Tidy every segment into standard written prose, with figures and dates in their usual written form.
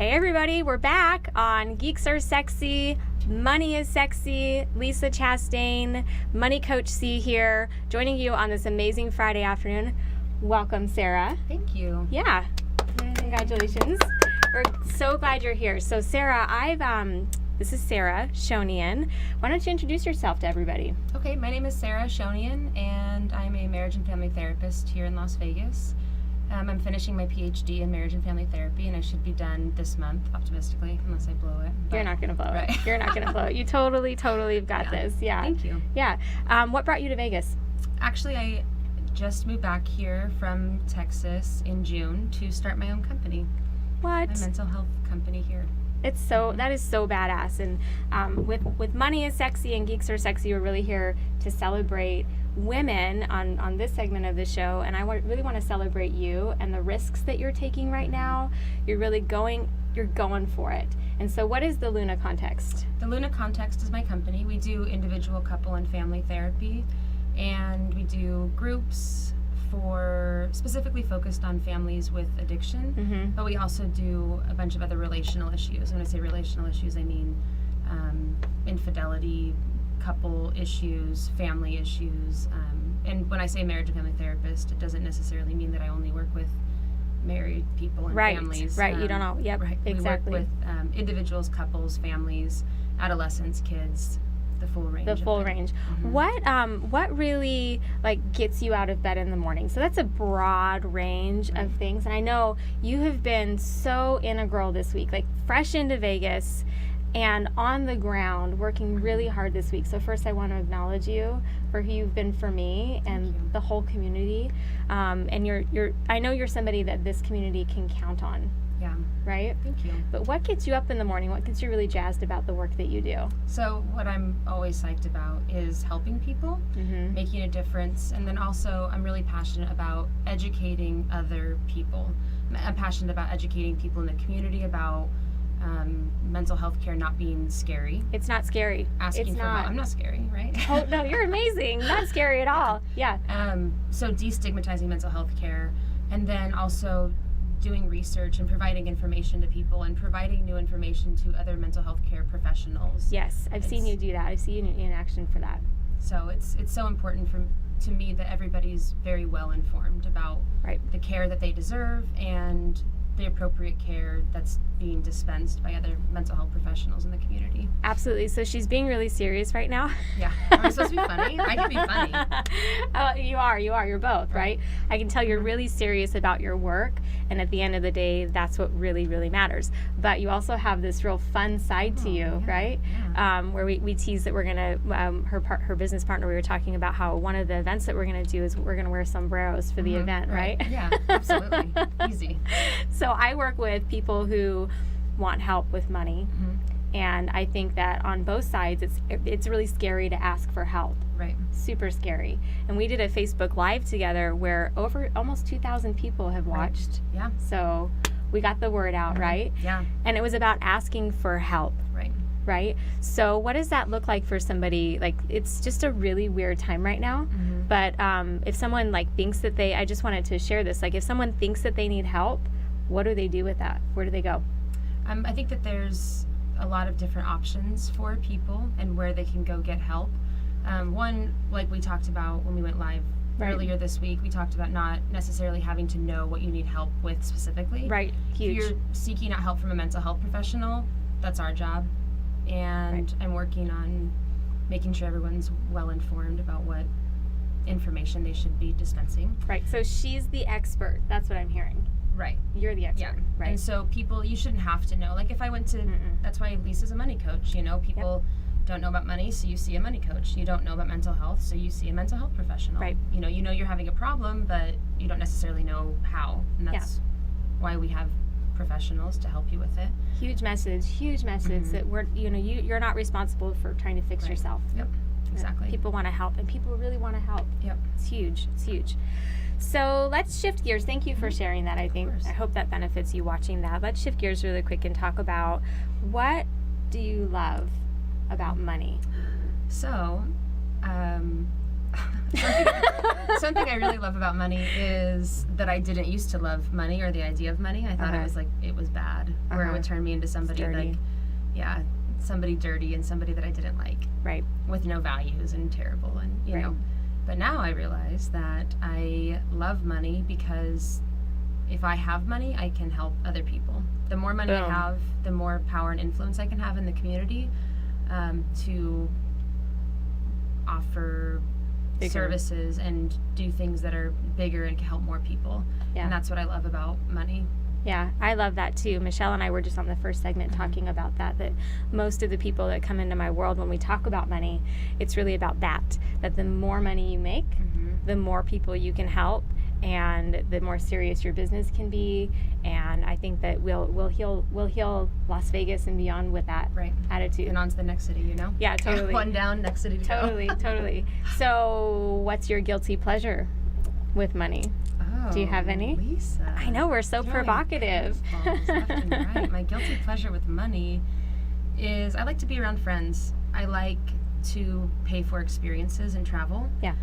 Hey everybody, we're back on Geeks Are Sexy, Money is Sexy. Lisa Chastain, Money Coach C here, joining you on this amazing Friday afternoon. Welcome, Sarah. Thank you. Yeah, congratulations. We're so glad you're here. So Sarah, this is Sarah Shonian. Why don't you introduce yourself to everybody? Okay, my name is Sarah Shonian, and I'm a marriage and family therapist here in Las Vegas. I'm finishing my PhD in marriage and family therapy, and I should be done this month, optimistically, unless I blow it. You're not going to blow it. You're not going to blow it. You totally have got this. Yeah. Thank you. Yeah. What brought you to Vegas? Actually, I just moved back here from Texas in June to start my own company. What? My mental health company here. That is so badass. And with Money is Sexy and Geeks Are Sexy, we're really here to celebrate women on this segment of the show, and I really want to celebrate you and the risks that you're taking right now. You're going for it. And so what is the Luna Context? The Luna Context is my company. We do individual, couple, and family therapy, and we do groups specifically focused on families with addiction, but we also do a bunch of other relational issues. When I say relational issues, I mean infidelity, couple issues, family issues, and when I say marriage and family therapist, it doesn't necessarily mean that I only work with married people and families. Right, you don't know. Yep, right. Exactly. We work with individuals, couples, families, adolescents, kids, the full range. Mm-hmm. What really gets you out of bed in the morning? So that's a broad range of things, and I know you have been so integral this week, fresh into Vegas and on the ground, working really hard this week. So first I want to acknowledge you for who you've been for me and the whole community. And I know you're somebody that this community can count on. Yeah. Right? Thank you. But what gets you up in the morning? What gets you really jazzed about the work that you do? So what I'm always psyched about is helping people, making a difference. And then also I'm really passionate about educating other people. I'm passionate about educating people in the community about mental health care not being scary. It's not scary. Asking for help. I'm not scary, right? Oh, no, you're amazing. Not scary at all. Yeah. So destigmatizing mental health care, and then also doing research and providing information to people and providing new information to other mental health care professionals. Yes, I've seen you do that. I've seen you in action for that. So it's so important to me that everybody's very well informed about the care that they deserve and the appropriate care that's being dispensed by other mental health professionals in the community. Absolutely. So she's being really serious right now. Yeah. Am I supposed to be funny? I can be funny. You are. You're both, right? I can tell you're really serious about your work, and at the end of the day, that's what really, really matters. But you also have this real fun side to you, right? Yeah. Where we tease that we're going to, her business partner, we were talking about how one of the events that we're going to do is we're going to wear sombreros for the event, right? Yeah, absolutely. Easy. So I work with people who want help with money, and I think that on both sides it's really scary to ask for help. Right. Super scary. And we did a Facebook Live together where over almost 2,000 people have watched. Right. Yeah. So we got the word out, right? Yeah. And it was about asking for help. Right? So what does that look like for somebody? It's just a really weird time right now. But if someone thinks that I just wanted to share this, if someone thinks that they need help, what do they do with that? Where do they go? I think that there's a lot of different options for people and where they can go get help. One, like we talked about when we went live earlier this week, we talked about not necessarily having to know what you need help with specifically. Right, huge. If you're seeking out help from a mental health professional, that's our job. And I'm working on making sure everyone's well informed about what information they should be dispensing. Right, so she's the expert. That's what I'm hearing. Right. You're the expert. Yeah. Right. And so people, you shouldn't have to know. If I went to, that's why Lisa's a money coach. People don't know about money, so you see a money coach. You don't know about mental health, so you see a mental health professional. Right. You know you're having a problem, but you don't necessarily know how. And that's why we have professionals to help you with it. Huge message that you're not responsible for trying to fix yourself. Yep. Exactly. People want to help, and people really want to help. Yep. It's huge. So let's shift gears. Thank you for sharing that. I hope that benefits you watching that. Let's shift gears really quick and talk about what do you love about money? So, Something I really love about money is that I didn't used to love money or the idea of money. I thought it was bad, where it would turn me into somebody like, somebody dirty and somebody that I didn't like, right, with no values and terrible, and you know. But now I realize that I love money because if I have money, I can help other people. The more money I have, the more power and influence I can have in the community, to offer services and do things that are bigger and can help more people. And that's what I love about money. Yeah, I love that too. Michelle and I were just on the first segment talking about that most of the people that come into my world, when we talk about money, it's really about that the more money you make, the more people you can help, and the more serious your business can be. And I think that we'll heal Las Vegas and beyond with that attitude. And on to the next city, you know? Yeah, totally. One down, next city to go. Totally. So what's your guilty pleasure with money? Do you have any? Lisa. I know, we're so provocative. Left and right. My guilty pleasure with money is I like to be around friends. I like to pay for experiences and travel. Yeah.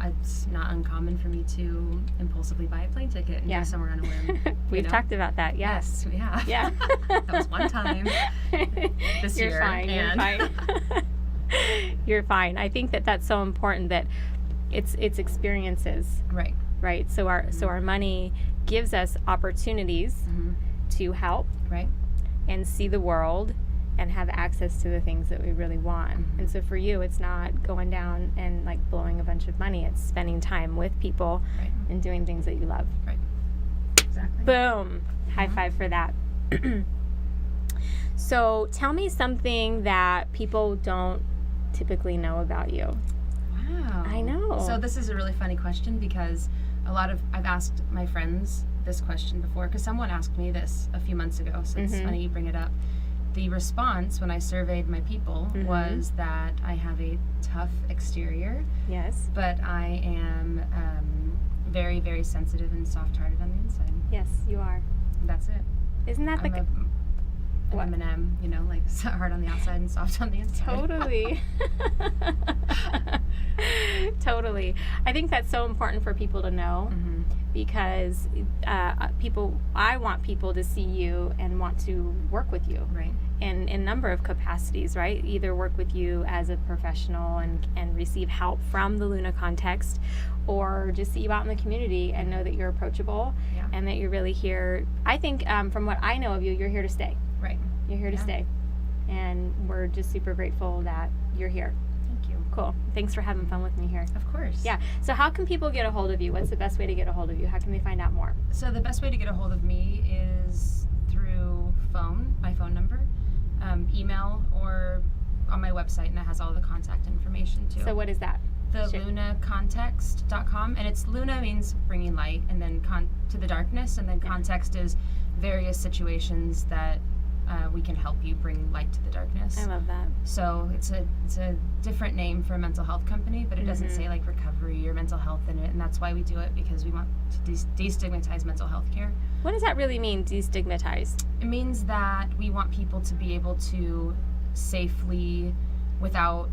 It's not uncommon for me to impulsively buy a plane ticket and go somewhere on a whim. We've talked about that, Yes, we have. Yeah. That was one time this year. You're fine. You're fine. I think that's so important, that it's experiences. Right. So our money gives us opportunities to help and see the world and have access to the things that we really want. And so for you, it's not going down and like blowing a bunch of money. It's spending time with people and doing things that you love. Right. Exactly. Boom. High five for that. So tell me something that people don't typically know about you. Wow. I know. So this is a really funny question, because I've asked my friends this question before, because someone asked me this a few months ago, so it's funny you bring it up. The response when I surveyed my people was that I have a tough exterior. Yes. But I am very, very sensitive and soft-hearted on the inside. Yes, you are. And that's it. Isn't that an M&M, you know, like hard on the outside and soft on the inside. Totally. Totally. I think that's so important for people to know, because I want people to see you and want to work with you. Right. In a number of capacities, right? Either work with you as a professional and receive help from the Luna context, or just see you out in the community and know that you're approachable and that you're really here. I think from what I know of you, you're here to stay. Right. You're here to stay. And we're just super grateful that you're here. Thank you. Cool. Thanks for having fun with me here. Of course. Yeah. So how can people get a hold of you? What's the best way to get a hold of you? How can they find out more? So the best way to get a hold of me is through my phone number, email, or on my website, and it has all the contact information too. So what is that? thelunacontext.com, and it's Luna means bringing light, and then to the darkness, and then context is various situations that we can help you bring light to the darkness. I love that. So it's a different name for a mental health company, but it doesn't say like recovery or mental health in it, and that's why we do it, because we want to destigmatize mental health care. What does that really mean, destigmatize? It means that we want people to be able to safely, without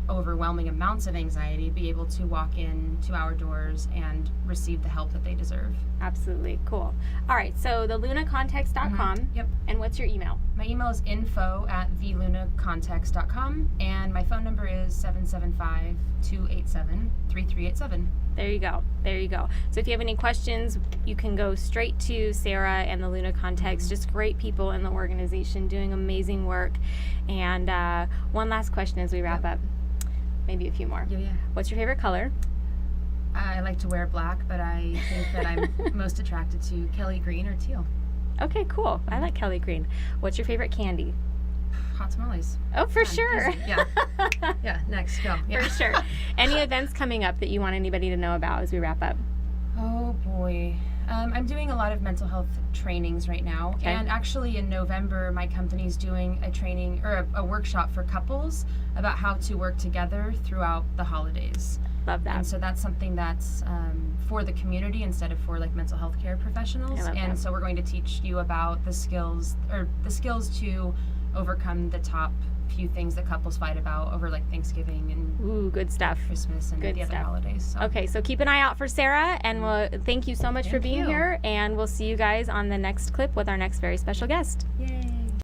overwhelming amounts of anxiety, be able to walk into our doors and receive the help that they deserve. Absolutely. Cool. All right, so thelunacontext.com. Yep. And what's your email? My email is info@thelunacontext.com, and my phone number is 775-287-3387. There you go. There you go. So if you have any questions, you can go straight to Sarah and the Luna Context. Just great people in the organization doing amazing work. And one last question as we wrap up. Maybe a few more. Yeah. What's your favorite color? I like to wear black, but I think that I'm most attracted to Kelly green or teal. Okay, cool. I like Kelly green. What's your favorite candy? Hot tamales. Oh, for sure. Easy. Yeah. Yeah, next, go. Yeah. For sure. Any events coming up that you want anybody to know about as we wrap up? Oh, boy. I'm doing a lot of mental health trainings right now. Okay. And actually in November, my company's doing a training or a workshop for couples about how to work together throughout the holidays. Love that. And so that's something that's for the community instead of for like mental health care professionals. I love and that. so we're going to teach you about the skills to overcome the top few things that couples fight about over like Thanksgiving and Ooh, good stuff. Christmas and Good the other stuff. holidays. So. Okay, so keep an eye out for Sarah, and thank you so much for Thank being you. here, and we'll see you guys on the next clip with our next very special guest. Yay.